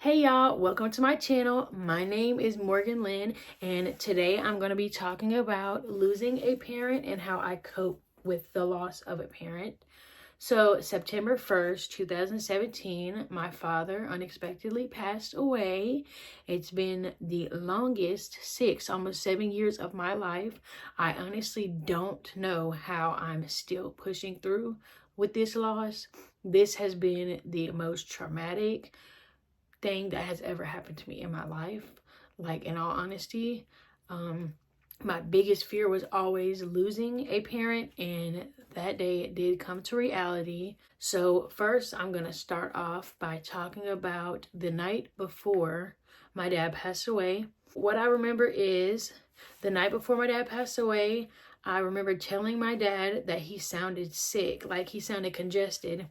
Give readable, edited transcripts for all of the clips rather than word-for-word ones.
Hey y'all, welcome to my channel. My name is Morgan Lynn, and today I'm going to be talking about losing a parent and how I cope with the loss of a parent. So September 1st, 2017, my father unexpectedly passed away. It's been the longest 6, almost 7 years of my life. I honestly don't know how I'm still pushing through with this loss. This has been the most traumatic thing that has ever happened to me in my life. Like, in all honesty, my biggest fear was always losing a parent, and that day it did come to reality. So first, I'm going to start off by talking about the night before my dad passed away. What I remember is the night before my dad passed away, I remember telling my dad that he sounded sick, like he sounded congested.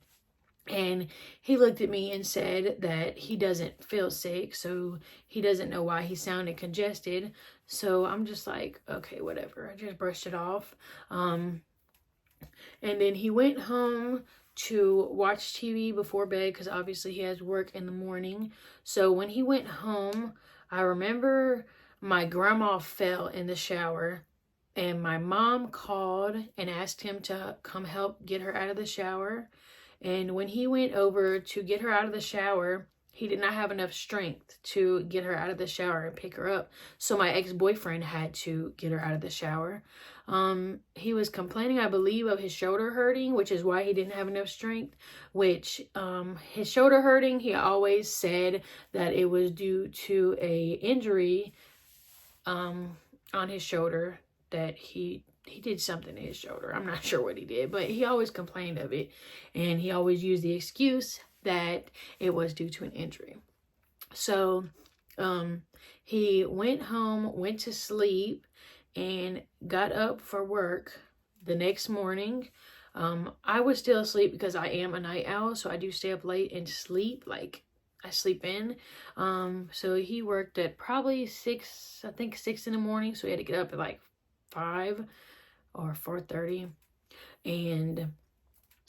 And he looked at me and said that he doesn't feel sick, so he doesn't know why he sounded congested. So I'm just like, okay, whatever. I just brushed it off. And then he went home to watch TV before bed because obviously he has work in the morning. So when he went home, I remember my grandma fell in the shower, and my mom called and asked him to come help get her out of the shower. And when he went over to get her out of the shower, he did not have enough strength to get her out of the shower and pick her up. So my ex-boyfriend had to get her out of the shower. He was complaining, I believe, of his shoulder hurting, which is why he didn't have enough strength, which his shoulder hurting, he always said that it was due to a injury on his shoulder, that he did something to his shoulder. I'm not sure what he did, but he always complained of it. And he always used the excuse that it was due to an injury. So he went home, went to sleep, and got up for work the next morning. I was still asleep because I am a night owl, so I do stay up late and sleep. Like, I sleep in. So he worked at probably 6, I think 6 in the morning. So he had to get up at like 5 or 4:30, and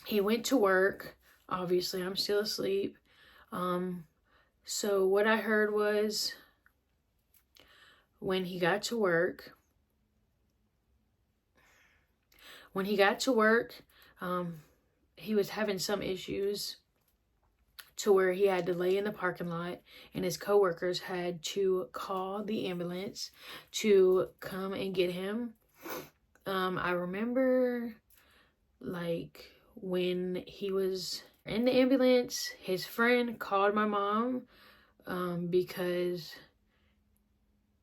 he went to work. Obviously, I'm still asleep. So what I heard was, when he got to work, he was having some issues to where he had to lay in the parking lot, and his coworkers had to call the ambulance to come and get him. I remember, like, when he was in the ambulance, his friend called my mom because,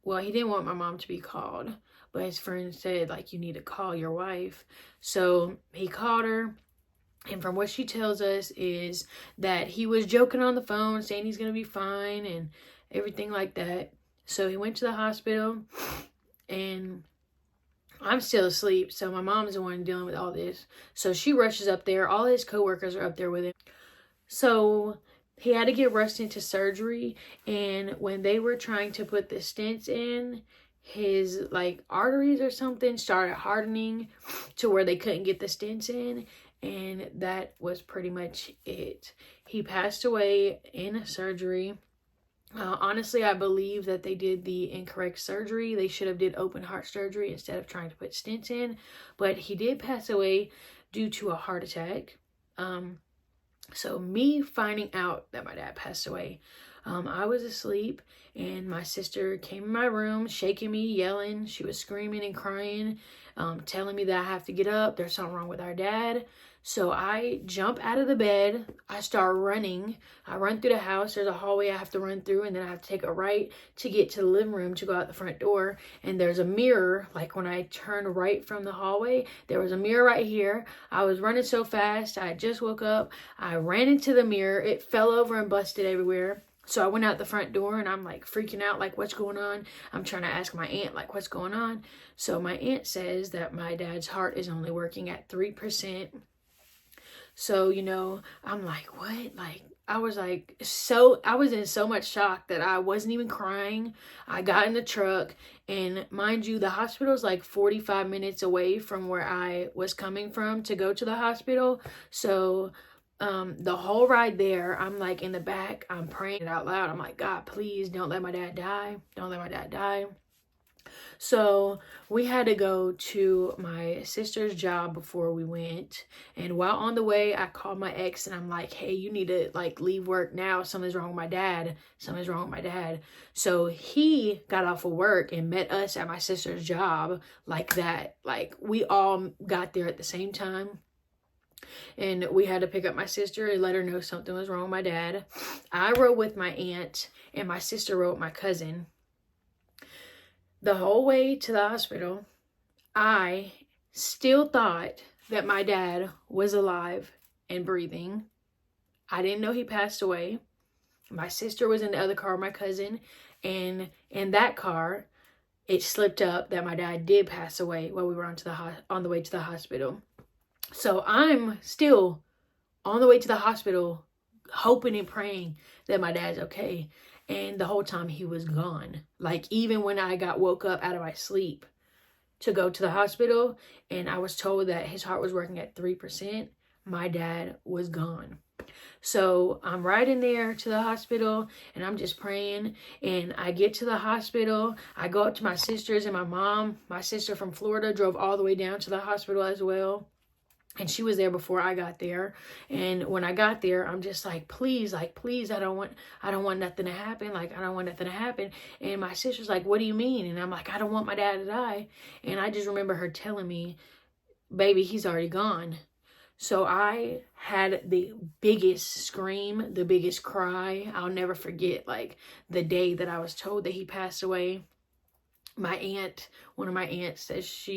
well, he didn't want my mom to be called, but his friend said, like, you need to call your wife. So he called her, and from what she tells us is that he was joking on the phone, saying he's going to be fine and everything like that. So he went to the hospital, and I'm still asleep, so my mom's the one dealing with all this. So she rushes up there. All his coworkers are up there with him. So he had to get rushed into surgery, and when they were trying to put the stents in, his, like, arteries or something started hardening to where they couldn't get the stents in, and that was pretty much it. He passed away in surgery. Honestly, I believe that they did the incorrect surgery. They should have did open heart surgery instead of trying to put stents in. But he did pass away due to a heart attack. So me finding out that my dad passed away, I was asleep, and my sister came in my room, shaking me, yelling. She was screaming and crying, telling me that I have to get up. There's something wrong with our dad. So I jump out of the bed. I start running. I run through the house. There's a hallway I have to run through, and then I have to take a right to get to the living room to go out the front door. And there's a mirror. Like, when I turned right from the hallway, there was a mirror right here. I was running so fast. I just woke up. I ran into the mirror. It fell over and busted everywhere. So I went out the front door, and I'm like freaking out, like, what's going on? I'm trying to ask my aunt, like, what's going on? So my aunt says that my dad's heart is only working at 3%. So, you know, I'm like, what? Like, I was in so much shock that I wasn't even crying. I got in the truck, and mind you, the hospital is like 45 minutes away from where I was coming from to go to the hospital. So the whole ride there, I'm like in the back, I'm praying it out loud. I'm like, God, please don't let my dad die. Don't let my dad die. So we had to go to my sister's job before we went. And while on the way, I called my ex and I'm like, hey, you need to like leave work now. Something's wrong with my dad. Something's wrong with my dad. So he got off of work and met us at my sister's job like that. Like we all got there at the same time. And we had to pick up my sister and let her know something was wrong with my dad. I rode with my aunt and my sister rode with my cousin. The whole way to the hospital, I still thought that my dad was alive and breathing. I didn't know he passed away. My sister was in the other car with my cousin, and in that car, it slipped up that my dad did pass away while we were on the way to the hospital. So I'm still on the way to the hospital, hoping and praying that my dad's okay. And the whole time he was gone. Like even when I got woke up out of my sleep to go to the hospital and I was told that his heart was working at 3%, my dad was gone. So I'm riding there to the hospital and I'm just praying, and I get to the hospital. I go up to my sisters and my mom. My sister from Florida drove all the way down to the hospital as well. And she was there before I got there. And when I got there, I'm just like, please, I don't want nothing to happen. Like, I don't want nothing to happen. And my sister's like, what do you mean? And I'm like, I don't want my dad to die. And I just remember her telling me, baby, he's already gone. So I had the biggest scream, the biggest cry. I'll never forget, like, the day that I was told that he passed away. My aunt, one of my aunts says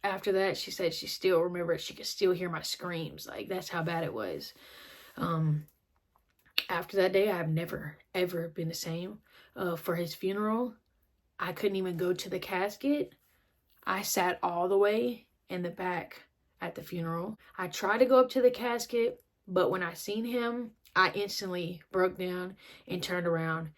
after that, she said she still remembers, she could still hear my screams. Like, that's how bad it was. After that day, I've never, ever been the same. For his funeral, I couldn't even go to the casket. I sat all the way in the back at the funeral. I tried to go up to the casket, but when I seen him, I instantly broke down and turned around.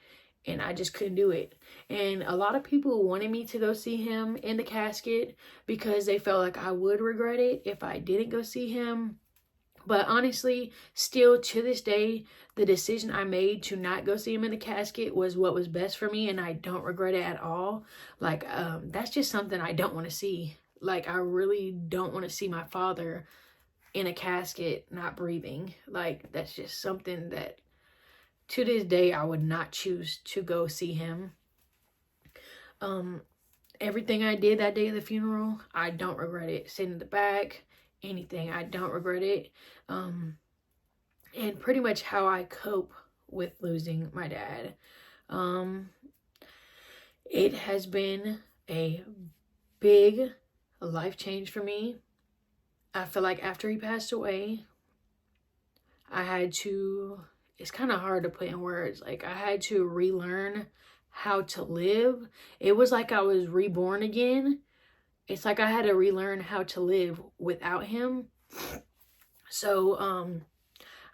And I just couldn't do it. And a lot of people wanted me to go see him in the casket because they felt like I would regret it if I didn't go see him. But honestly, still to this day, the decision I made to not go see him in the casket was what was best for me, and I don't regret it at all. Like, that's just something I don't want to see. Like, I really don't want to see my father in a casket not breathing. Like, that's just something that to this day, I would not choose to go see him. Everything I did that day of the funeral, I don't regret it. Sitting in the back, anything, I don't regret it. And pretty much how I cope with losing my dad. It has been a big life change for me. I feel like after he passed away, I had to... It's kind of hard to put in words. Like, I had to relearn how to live. It was like I was reborn again. It's like I had to relearn how to live without him. So,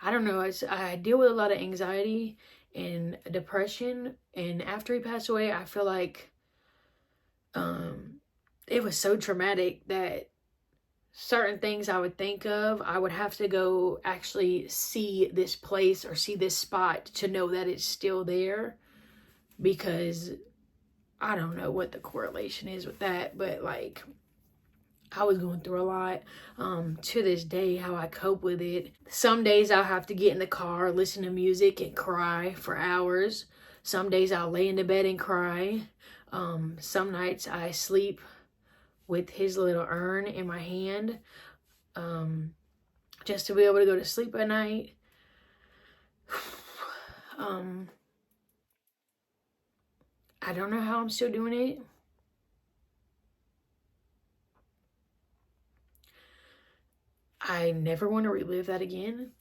I don't know. I deal with a lot of anxiety and depression. And after he passed away, I feel like it was so traumatic that certain things I would think of, I would have to go actually see this place or see this spot to know that it's still there, because I don't know what the correlation is with that, but like, I was going through a lot. To this day, how I cope with it. Some days I'll have to get in the car, listen to music and cry for hours. Some days I'll lay in the bed and cry. Some nights I sleep with his little urn in my hand, just to be able to go to sleep at night. I don't know how I'm still doing it. I never want to relive that again.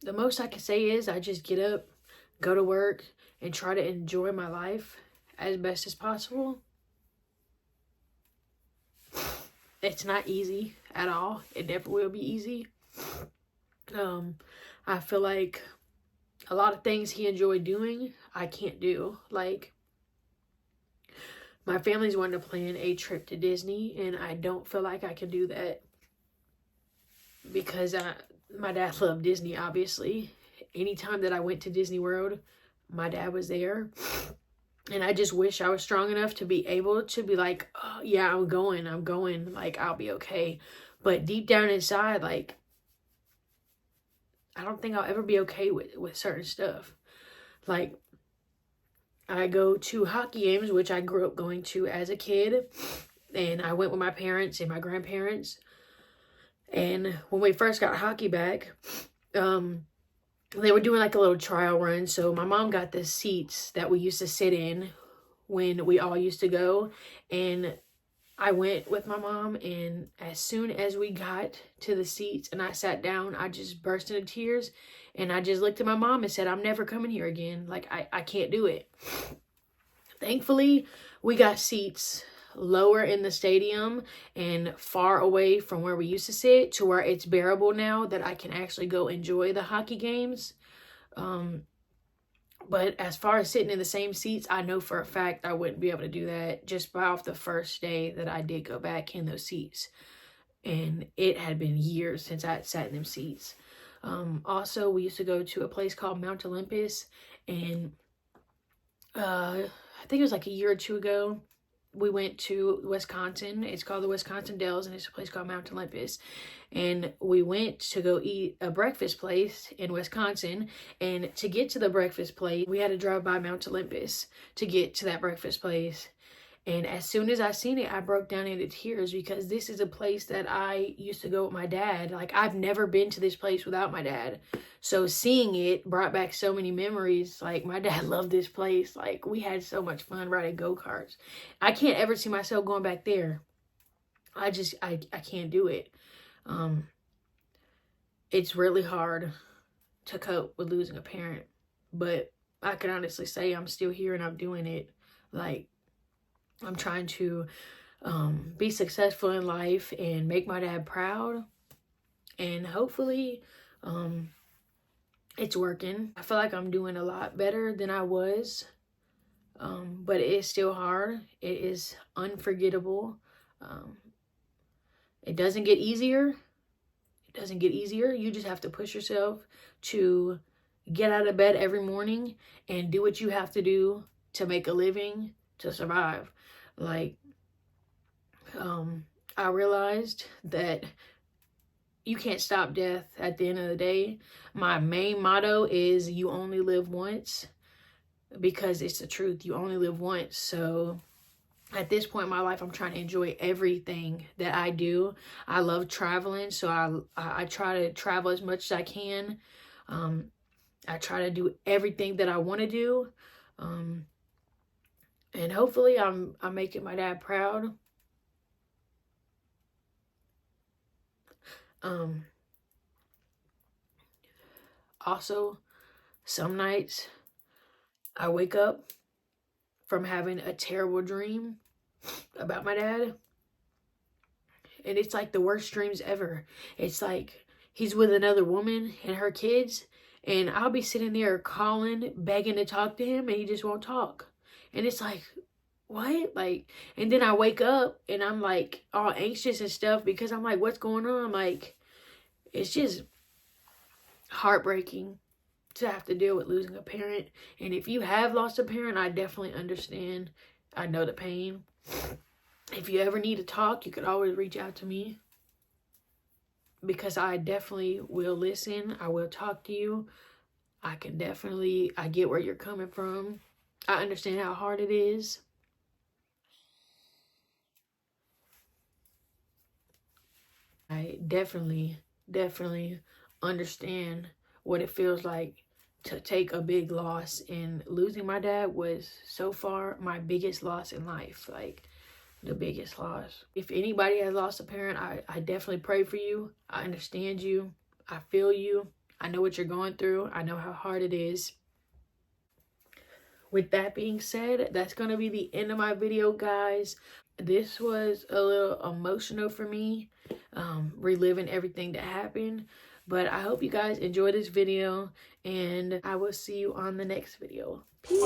The most I can say is I just get up, go to work, and try to enjoy my life as best as possible. It's not easy at all. It never will be easy. I feel like a lot of things he enjoyed doing, I can't do. Like, My family's wanting to plan a trip to Disney, and I don't feel like I can do that because my dad loved Disney, obviously. Anytime that I went to Disney World, my dad was there. And I just wish I was strong enough to be able to be like, oh, yeah, I'm going, like, I'll be okay. But deep down inside, like, I don't think I'll ever be okay with certain stuff. Like, I go to hockey games, which I grew up going to as a kid. And I went with my parents and my grandparents. And when we first got hockey back, they were doing like a little trial run. So my mom got the seats that we used to sit in when we all used to go. And I went with my mom, and as soon as we got to the seats and I sat down, I just burst into tears. And I just looked at my mom and said, I'm never coming here again. Like, I can't do it. Thankfully, we got seats lower in the stadium and far away from where we used to sit to where it's bearable now that I can actually go enjoy the hockey games. But as far as sitting in the same seats, I know for a fact I wouldn't be able to do that just by off the first day that I did go back in those seats. And it had been years since I had sat in them seats. Also, we used to go to a place called Mount Olympus, and I think it was like a year or two ago, we went to Wisconsin. It's called the Wisconsin Dells, and it's a place called Mount Olympus. And we went to go eat a breakfast place in Wisconsin. And to get to the breakfast place, we had to drive by Mount Olympus to get to that breakfast place. And as soon as I seen it, I broke down into tears because this is a place that I used to go with my dad. Like, I've never been to this place without my dad. So seeing it brought back so many memories. Like, my dad loved this place. Like, we had so much fun riding go-karts. I can't ever see myself going back there. I can't do it. It's really hard to cope with losing a parent. But I can honestly say I'm still here and I'm doing it. Like, I'm trying to be successful in life and make my dad proud. And hopefully it's working. I feel like I'm doing a lot better than I was. But it is still hard. It is unforgettable. It doesn't get easier. It doesn't get easier. You just have to push yourself to get out of bed every morning and do what you have to do to make a living, to survive. Like, I realized that you can't stop death at the end of the day. My main motto is you only live once, because it's the truth. You only live once. So at this point in my life, I'm trying to enjoy everything that I do. I love traveling, so I try to travel as much as I can. I try to do everything that I want to do. And hopefully I'm making my dad proud. Also, some nights I wake up from having a terrible dream about my dad. And it's like the worst dreams ever. It's like he's with another woman and her kids. And I'll be sitting there calling, begging to talk to him, and he just won't talk. And it's like, what? Like, and then I wake up and I'm like all anxious and stuff because I'm like, what's going on? I'm like, it's just heartbreaking to have to deal with losing a parent. And if you have lost a parent, I definitely understand. I know the pain. If you ever need to talk, you could always reach out to me, because I definitely will listen. I will talk to you. I get where you're coming from. I understand how hard it is. I definitely understand what it feels like to take a big loss. And losing my dad was so far my biggest loss in life. Like, the biggest loss. If anybody has lost a parent, I definitely pray for you. I understand you. I feel you. I know what you're going through. I know how hard it is. With that being said, that's going to be the end of my video, guys. This was a little emotional for me, reliving everything that happened. But I hope you guys enjoyed this video, and I will see you on the next video. Peace.